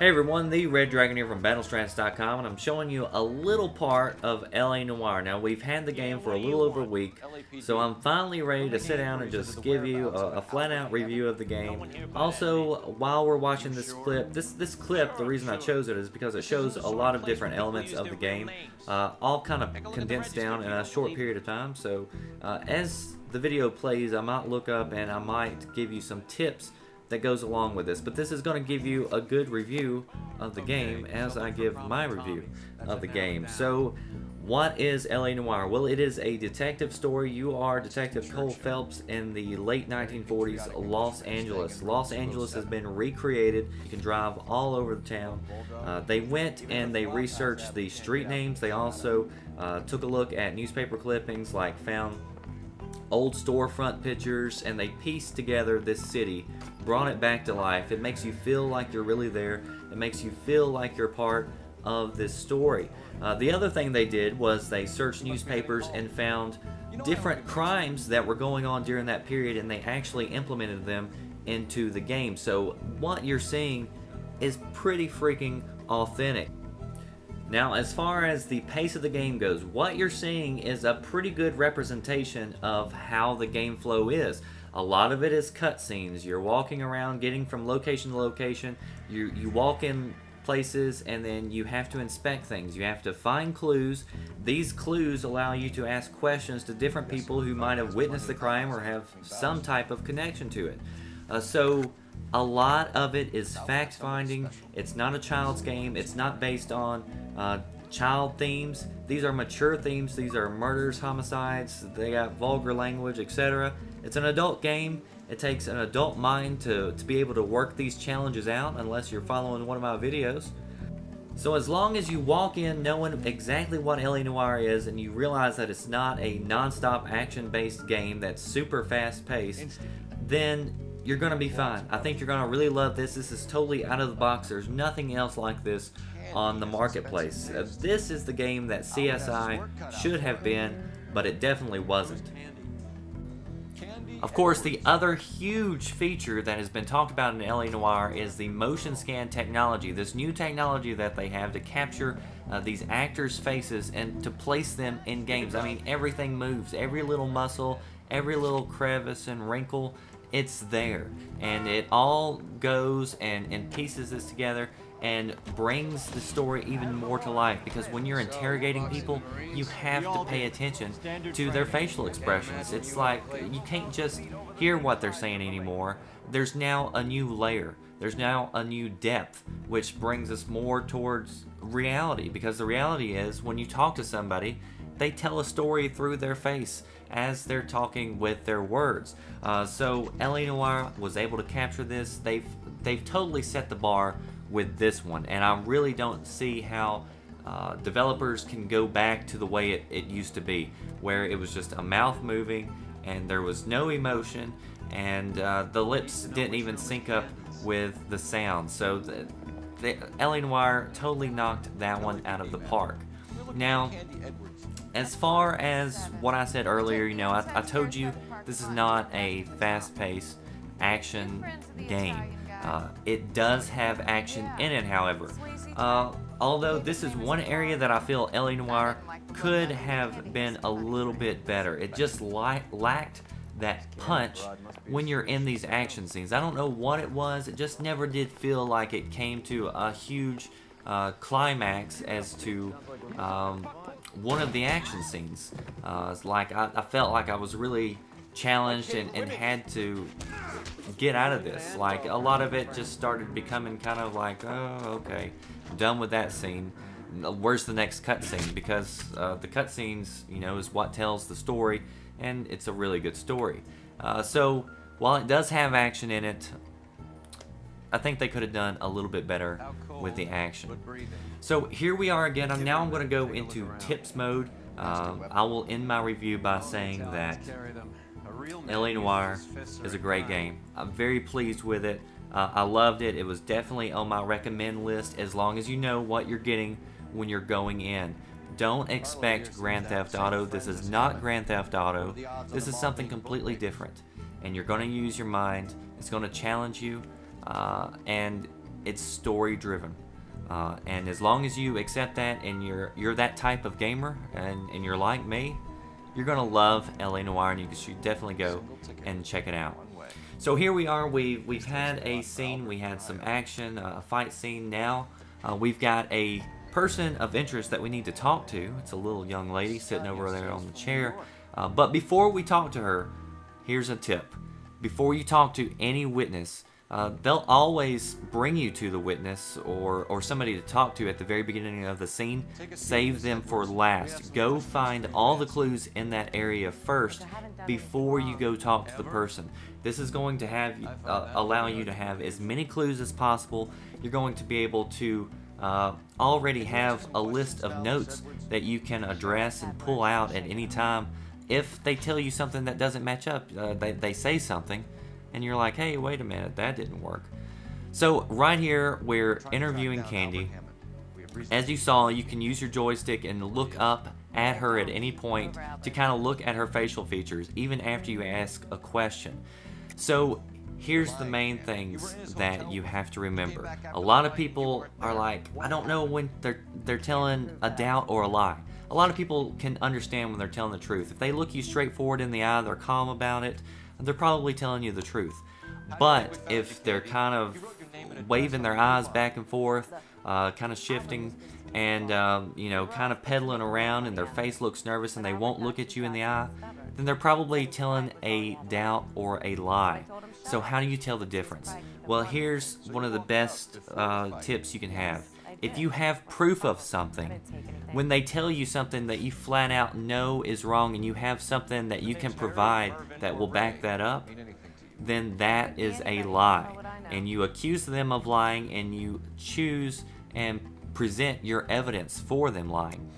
Hey everyone, the Red Dragon here from Battlestrats.com, and I'm showing you a little part of LA Noire. Now, we've had the game for a little over a week, so I'm finally ready to sit down and just give you a flat-out review of the game. Also, while we're watching this clip, the reason I chose it is because it shows a lot of different elements of the game, all kind of condensed down in a short period of time. So, as the video plays, I might look up and I might give you some tips that goes along with this, but this is going to give you a good review of the game as I give my review of the game. So what is LA Noire? Well, it is a detective story. You are Detective Cole Phelps in the late 1940s Los Angeles. Los Angeles has been recreated. You can drive all over the town. They went and they researched the street names. They also took a look at newspaper clippings, like found old storefront pictures, and they pieced together this city, brought it back to life. It makes you feel like you're really there. It makes you feel like you're part of this story. The other thing they did was they searched newspapers and found different crimes that were going on during that period, and they actually implemented them into the game. So what you're seeing is pretty freaking authentic. Now, as far as the pace of the game goes, what you're seeing is a pretty good representation of how the game flow is. A lot of it is cutscenes. You're walking around, getting from location to location. You walk in places, and then you have to inspect things. You have to find clues. These clues allow you to ask questions to different people who might have witnessed the crime or have some type of connection to it. So a lot of it is fact-finding. It's not a child's game. It's not based on child themes. These are mature themes. These are murders, homicides. They got vulgar language, etc. It's an adult game. It takes an adult mind to be able to work these challenges out, unless you're following one of my videos. So as long as you walk in knowing exactly what LA Noire is, and you realize that it's not a non-stop action-based game that's super fast-paced, then you're going to be fine. I think you're going to really love this. This is totally out of the box. There's nothing else like this on the marketplace. This is the game that CSI should have been, but it definitely wasn't. Of course, the other huge feature that has been talked about in LA Noire is the motion scan technology. This new technology that they have to capture these actors' faces and to place them in games. I mean, everything moves. Every little muscle, every little crevice and wrinkle, it's there. And it all goes and pieces this together and brings the story even more to life, because when you're interrogating people, you have to pay attention to their facial expressions. It's like you can't just hear what they're saying anymore. There's now a new layer. There's now a new depth, which brings us more towards reality, because the reality is when you talk to somebody, they tell a story through their face as they're talking with their words. So LA Noire was able to capture this. They've totally set the bar with this one, and I really don't see how developers can go back to the way it used to be, where it was just a mouth moving and there was no emotion, and the lips didn't even sync up with the sound. So the LA Noire totally knocked that one out of the park. Now, as far as what I said earlier, you know, I told you this is not a fast-paced action game. It does have action in it, however. Although this is one area that I feel LA Noire could have been a little bit better. It just lacked that punch when you're in these action scenes. I don't know what it was. It just never did feel like it came to a huge climax as to one of the action scenes. It's like I felt like I was really challenged and had to get out of this. Like, a lot of it just started becoming kind of like, oh, okay, I'm done with that scene. Where's the next cutscene? Because the cutscenes, you know, is what tells the story, and it's a really good story. So while it does have action in it, I think they could have done a little bit better with the action. So here we are again. Now I'm going to go into tips mode. I will end my review by saying that LA Noire is a great game. I'm very pleased with it. I loved it. It was definitely on my recommend list, as long as you know what you're getting when you're going in. Don't expect Grand Theft Auto. This is not Grand Theft Auto. This is something completely different. And you're going to use your mind. It's going to challenge you. And it's story driven. And as long as you accept that and you're that type of gamer and you're like me, you're gonna love LA Noire, and you should definitely go and check it out. So here we are. We've had a scene. We had some action, a fight scene. Now we've got a person of interest that we need to talk to. It's a little young lady sitting over there on the chair. But before we talk to her, here's a tip. Before you talk to any witness, they'll always bring you to the witness or somebody to talk to at the very beginning of the scene. Save them for last. Go find all the clues in that area first before you go talk to the person. This is going to have allow you to have as many clues as possible. You're going to be able to already have a list of notes that you can address and pull out at any time. If they tell you something that doesn't match up, they say something, and you're like, hey, wait a minute, that didn't work. So right here, we're interviewing Candy. As you saw, you can use your joystick and look up at her at any point to kind of look at her facial features, even after you ask a question. So here's the main things that you have to remember. A lot of people are like, I don't know when they're telling a doubt or a lie. A lot of people can understand when they're telling the truth. If they look you straight forward in the eye, they're calm about it, they're probably telling you the truth. But if they're kind of waving their eyes back and forth, kind of shifting, and you know, kind of pedaling around, and their face looks nervous and they won't look at you in the eye, then they're probably telling a doubt or a lie. So how do you tell the difference? Well, here's one of the best tips you can have. If you have proof of something, when they tell you something that you flat out know is wrong and you have something that you can provide that will back that up, then that is a lie. And you accuse them of lying, and you choose and present your evidence for them lying.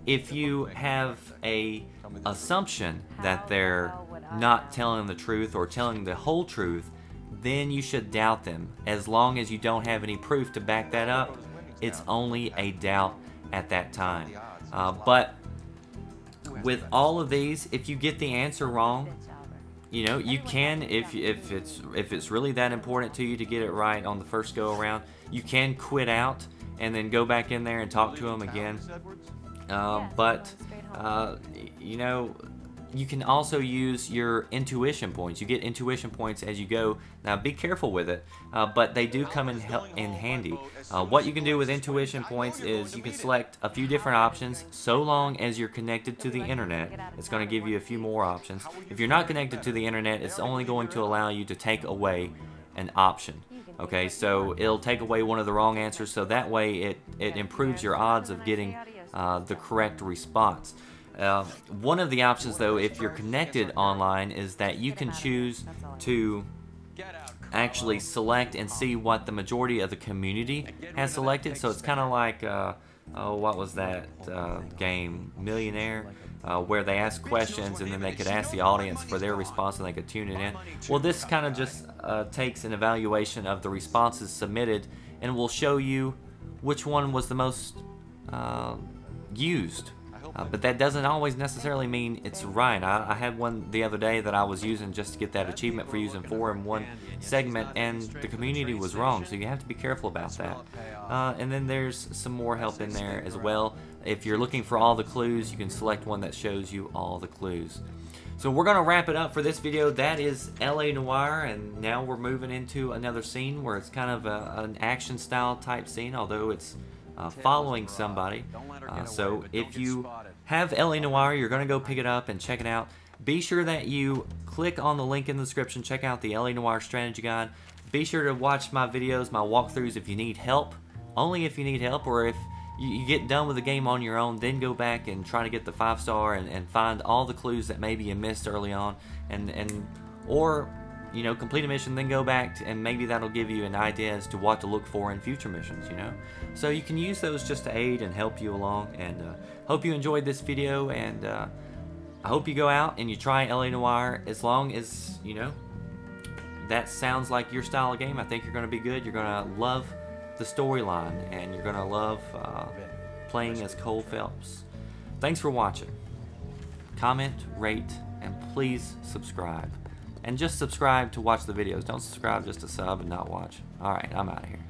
If you have a assumption that they're not telling the truth or telling the whole truth, then you should doubt them. As long as you don't have any proof to back that up, it's only a doubt at that time. But with all of these, if you get the answer wrong, you know, you can, if it's really that important to you to get it right on the first go around, you can quit out and then go back in there and talk to them again. You know, you can also use your intuition points. You get intuition points as you go. Now be careful with it, but they do come in handy. What you can do with intuition points is you can select a few different options. So long as you're connected to the internet, it's going to give you a few more options. If you're not connected to the internet, it's only going to allow you to take away an option. Okay, so it'll take away one of the wrong answers, so that way it improves your odds of getting the correct response. One of the options, though, if you're connected online, is that you can choose to actually select and see what the majority of the community has selected. So it's kind of like, oh, what was that game, Millionaire, where they ask questions and then they could ask the audience for their response and they could tune it in. Well, this kind of just takes an evaluation of the responses submitted and will show you which one was the most used. But that doesn't always necessarily mean it's right. I had one the other day that I was using just to get that achievement for using 4 in one segment, and the community was wrong, so you have to be careful about that. And then there's some more help in there as well. If you're looking for all the clues, you can select one that shows you all the clues. So we're going to wrap it up for this video. That is LA Noire, and now we're moving into another scene where it's kind of an action style type scene, although it's following somebody. So if you have LA Noire, you're going to go pick it up and check it out. Be sure that you click on the link in the description, check out the LA Noire strategy guide. Be sure to watch my videos, my walkthroughs if you need help. Only if you need help, or if you get done with the game on your own, then go back and try to get the 5-star and find all the clues that maybe you missed early on, or you know, complete a mission, then go back and maybe that'll give you an idea as to what to look for in future missions, you know. So you can use those just to aid and help you along, and hope you enjoyed this video, and I hope you go out and you try LA Noire. As long as, you know, that sounds like your style of game, I think you're going to be good. You're going to love the storyline, and you're going to love playing as Cole Phelps. Thanks for watching. Comment, rate, and please subscribe. And just subscribe to watch the videos. Don't subscribe just to sub and not watch. Alright, I'm out of here.